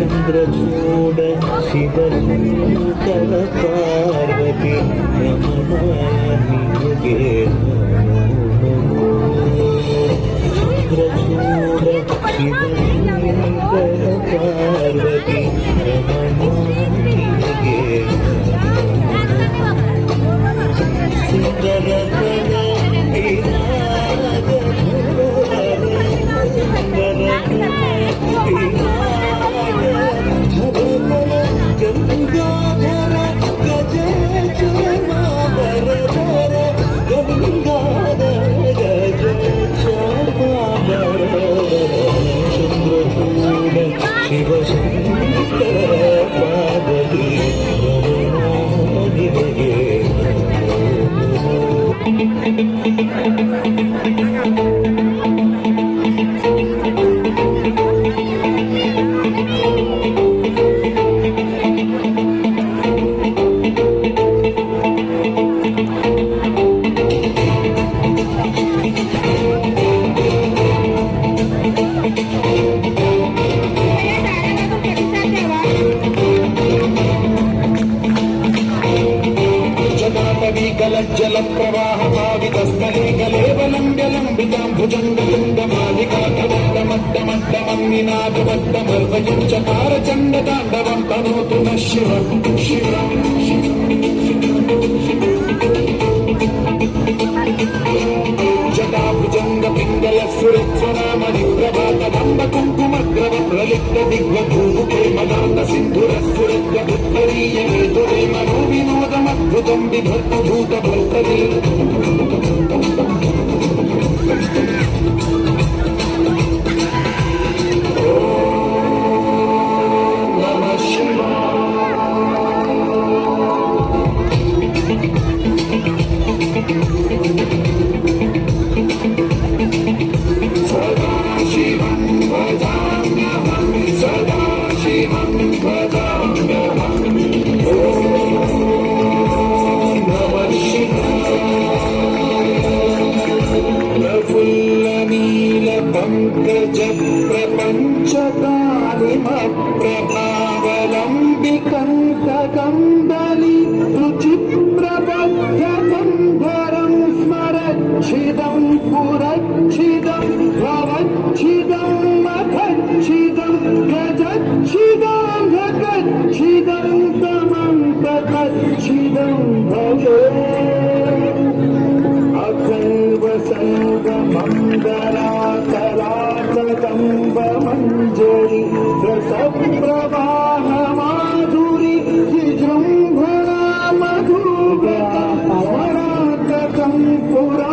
చంద్రచూడ శివశంకర పార్వతి రమణానిగే చంద్రచూడ శివశంకర పార్వతి రమణానిగే సుందరతన గంగాధర గజ క్షమాధర గంగాధర గజ క్షమాధర చంద్రచూడ శివశంకర పార్వతి రమణానిగే జల ప్రవాహ పావితస్థలే గలేవలంబ్యలంబితాం భుజంగలింగమాలికాటమట్టమట్టమట్టమన్నినాథమట్టమర్వయం చకార చండ తాండవం తనోతు న శివం శివం జటాభుజంగ పింగళ సురస్వరామణి ప్రభాతదంబ కుంకుమగ్రవ ప్రలిప్త దిగ్వధూముఖే మదాంత సింధురస్సురద్గ ఉత్తరీయ మేతురే మనో వినోదమద్భుతం బిభర్త భూత భర్తరే పంకజ ప్రపంచకారిమ ప్రభావలంబికంకకంబలి రుచి ప్రబద్ధకంధరం స్మరచ్చిదం పురచ్చిదం భవచ్చిదం మఖచ్చిదం గజచ్చిదం భగచ్చిదం తమం తకచ్చిదం భవే అఖల్వ సంగమంగళాకరాకంబమంజరి రసప్రవాహ మాధురి విజృంభణా మధుగత స్మరాకం పురా